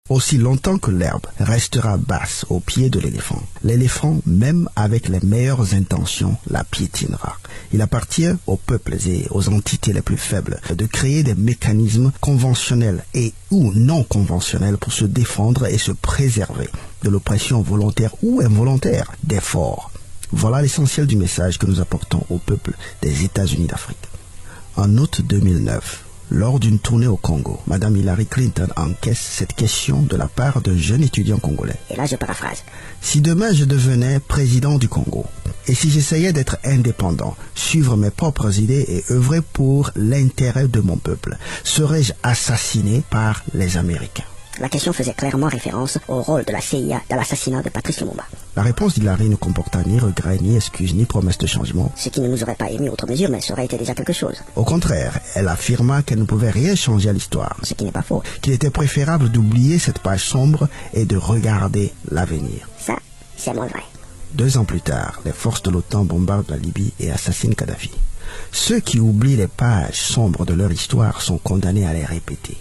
Aussi longtemps que l'herbe restera basse au pied de l'éléphant, même avec les meilleures intentions, la piétinera. Il appartient aux peuples et aux entités les plus faibles de créer des mécanismes conventionnels et ou non conventionnels pour se défendre et se préserver de l'oppression volontaire ou involontaire des forts. Voilà l'essentiel du message que nous apportons au peuple des États-Unis d'Afrique. En août 2009, lors d'une tournée au Congo, Mme Hillary Clinton encaisse cette question de la part d'un jeune étudiant congolais. Et là, je paraphrase. Si demain je devenais président du Congo, et si j'essayais d'être indépendant, suivre mes propres idées et œuvrer pour l'intérêt de mon peuple, serais-je assassiné par les Américains? La question faisait clairement référence au rôle de la CIA dans l'assassinat de Patrice Lumumba. La réponse d'Hillary ne comporta ni regret, ni excuse, ni promesse de changement. Ce qui ne nous aurait pas émis outre mesure, mais ça aurait été déjà quelque chose. Au contraire, elle affirma qu'elle ne pouvait rien changer à l'histoire. Ce qui n'est pas faux. Qu'il était préférable d'oublier cette page sombre et de regarder l'avenir. Ça, c'est moins vrai. 2 ans plus tard, les forces de l'OTAN bombardent la Libye et assassinent Kadhafi. Ceux qui oublient les pages sombres de leur histoire sont condamnés à les répéter.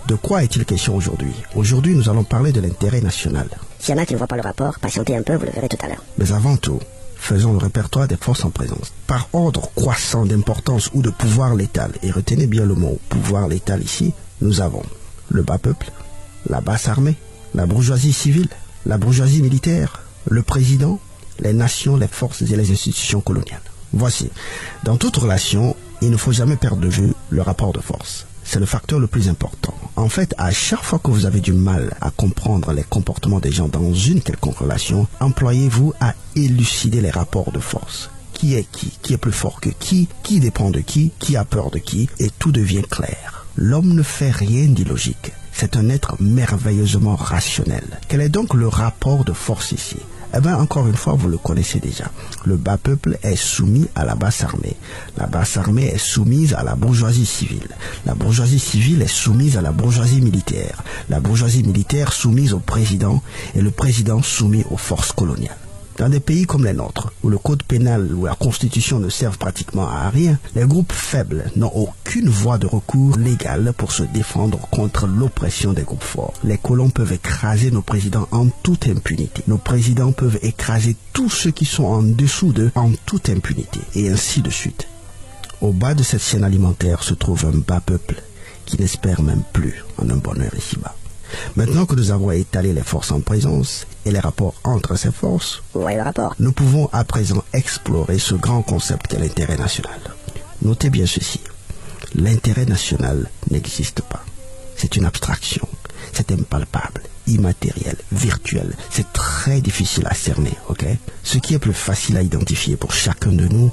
De quoi est-il question aujourd'hui? Aujourd'hui, nous allons parler de l'intérêt national. S'il y en a qui ne voient pas le rapport, patientez un peu, vous le verrez tout à l'heure. Mais avant tout, faisons le répertoire des forces en présence. Par ordre croissant d'importance ou de pouvoir létal, et retenez bien le mot pouvoir létal ici, nous avons le bas peuple, la basse armée, la bourgeoisie civile, la bourgeoisie militaire, le président, les nations, les forces et les institutions coloniales. Voici, dans toute relation, il ne faut jamais perdre de vue le rapport de force. C'est le facteur le plus important. En fait, à chaque fois que vous avez du mal à comprendre les comportements des gens dans une quelconque relation, employez-vous à élucider les rapports de force. Qui est plus fort que qui dépend de qui a peur de qui, et tout devient clair. L'homme ne fait rien d'illogique. C'est un être merveilleusement rationnel. Quel est donc le rapport de force ici? Eh bien, encore une fois, vous le connaissez déjà. Le bas peuple est soumis à la basse armée. La basse armée est soumise à la bourgeoisie civile. La bourgeoisie civile est soumise à la bourgeoisie militaire. La bourgeoisie militaire soumise au président et le président soumis aux forces coloniales. Dans des pays comme les nôtres, où le code pénal ou la constitution ne servent pratiquement à rien, les groupes faibles n'ont aucune voie de recours légale pour se défendre contre l'oppression des groupes forts. Les colons peuvent écraser nos présidents en toute impunité. Nos présidents peuvent écraser tous ceux qui sont en dessous d'eux en toute impunité, et ainsi de suite. Au bas de cette chaîne alimentaire se trouve un bas peuple qui n'espère même plus en un bonheur ici-bas. Maintenant que nous avons étalé les forces en présence et les rapports entre ces forces, nous pouvons à présent explorer ce grand concept qu'est l'intérêt national. Notez bien ceci, l'intérêt national n'existe pas. C'est une abstraction, c'est impalpable, immatériel, virtuel, c'est très difficile à cerner, ok? Ce qui est plus facile à identifier pour chacun de nous,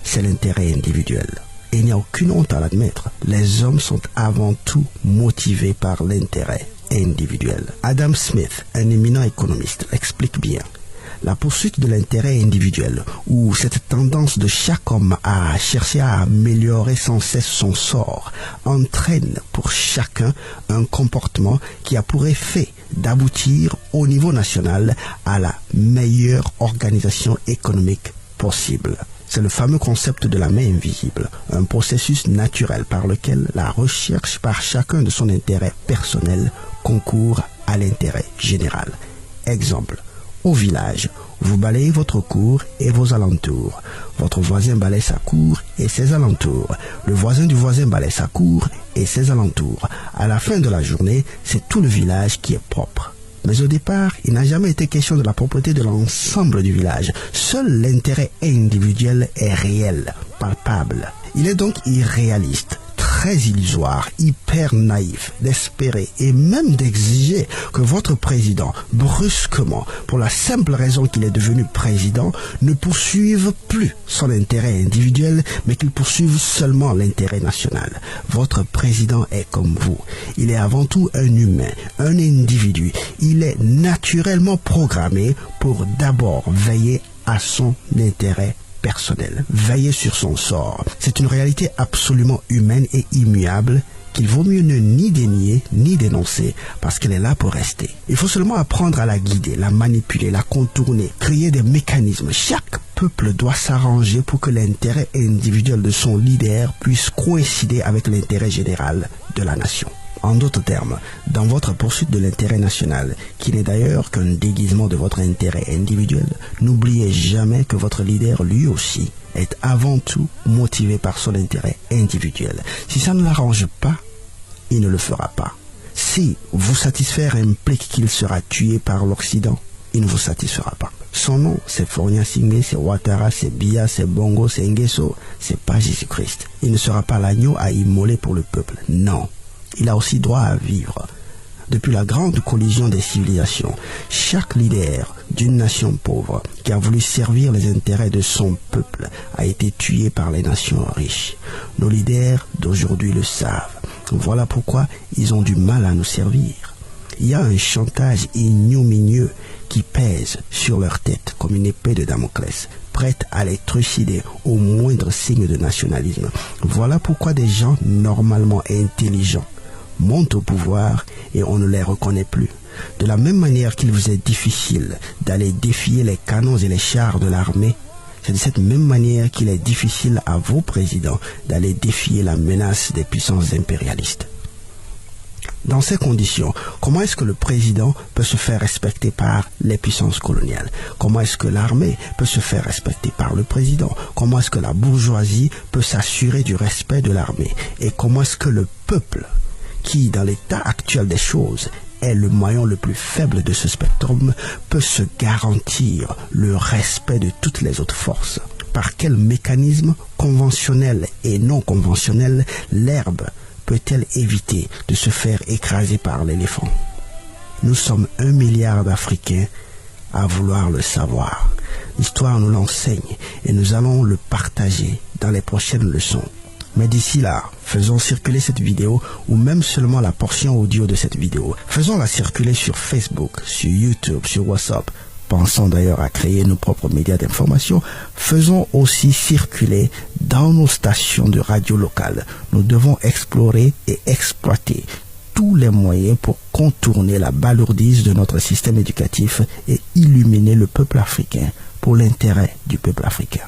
c'est l'intérêt individuel. Et il n'y a aucune honte à l'admettre. Les hommes sont avant tout motivés par l'intérêt individuel. Adam Smith, un éminent économiste, l'explique bien. La poursuite de l'intérêt individuel, ou cette tendance de chaque homme à chercher à améliorer sans cesse son sort, entraîne pour chacun un comportement qui a pour effet d'aboutir au niveau national à la meilleure organisation économique possible. C'est le fameux concept de la main invisible, un processus naturel par lequel la recherche par chacun de son intérêt personnel concourt à l'intérêt général. Exemple, au village, vous balayez votre cour et vos alentours. Votre voisin balaye sa cour et ses alentours. Le voisin du voisin balaye sa cour et ses alentours. À la fin de la journée, c'est tout le village qui est propre. Mais au départ, il n'a jamais été question de la propreté de l'ensemble du village. Seul l'intérêt individuel est réel, palpable. Il est donc irréaliste, très illusoire, hyper naïf d'espérer et même d'exiger que votre président, brusquement, pour la simple raison qu'il est devenu président, ne poursuive plus son intérêt individuel, mais qu'il poursuive seulement l'intérêt national. Votre président est comme vous. Il est avant tout un humain, un individu. Il est naturellement programmé pour d'abord veiller à son intérêt personnel, veiller sur son sort. C'est une réalité absolument humaine et immuable qu'il vaut mieux ne ni dénier ni dénoncer parce qu'elle est là pour rester. Il faut seulement apprendre à la guider, la manipuler, la contourner, créer des mécanismes. Chaque peuple doit s'arranger pour que l'intérêt individuel de son leader puisse coïncider avec l'intérêt général de la nation. En d'autres termes, dans votre poursuite de l'intérêt national, qui n'est d'ailleurs qu'un déguisement de votre intérêt individuel, n'oubliez jamais que votre leader, lui aussi, est avant tout motivé par son intérêt individuel. Si ça ne l'arrange pas, il ne le fera pas. Si vous satisfaire implique qu'il sera tué par l'Occident, il ne vous satisfera pas. Son nom, c'est Faure Gnassingbé, c'est Ouattara, c'est Biya, c'est Bongo, c'est Nguesso, c'est pas Jésus-Christ. Il ne sera pas l'agneau à immoler pour le peuple. Non. Il a aussi droit à vivre. Depuis la grande collision des civilisations, chaque leader d'une nation pauvre qui a voulu servir les intérêts de son peuple a été tué par les nations riches. Nos leaders d'aujourd'hui le savent. Voilà pourquoi ils ont du mal à nous servir. Il y a un chantage ignominieux qui pèse sur leur tête comme une épée de Damoclès, prête à les trucider au moindre signe de nationalisme. Voilà pourquoi des gens normalement intelligents montent au pouvoir et on ne les reconnaît plus. De la même manière qu'il vous est difficile d'aller défier les canons et les chars de l'armée, c'est de cette même manière qu'il est difficile à vos présidents d'aller défier la menace des puissances impérialistes. Dans ces conditions, comment est-ce que le président peut se faire respecter par les puissances coloniales? Comment est-ce que l'armée peut se faire respecter par le président? Comment est-ce que la bourgeoisie peut s'assurer du respect de l'armée? Et comment est-ce que le peuple, qui dans l'état actuel des choses est le maillon le plus faible de ce spectrum, peut se garantir le respect de toutes les autres forces? Par quel mécanisme conventionnel et non conventionnel l'herbe peut-elle éviter de se faire écraser par l'éléphant? Nous sommes 1 milliard d'Africains à vouloir le savoir. L'histoire nous l'enseigne et nous allons le partager dans les prochaines leçons. Mais d'ici là, faisons circuler cette vidéo ou même seulement la portion audio de cette vidéo. Faisons-la circuler sur Facebook, sur YouTube, sur WhatsApp. Pensons d'ailleurs à créer nos propres médias d'information. Faisons aussi circuler dans nos stations de radio locales. Nous devons explorer et exploiter tous les moyens pour contourner la balourdise de notre système éducatif et illuminer le peuple africain pour l'intérêt du peuple africain.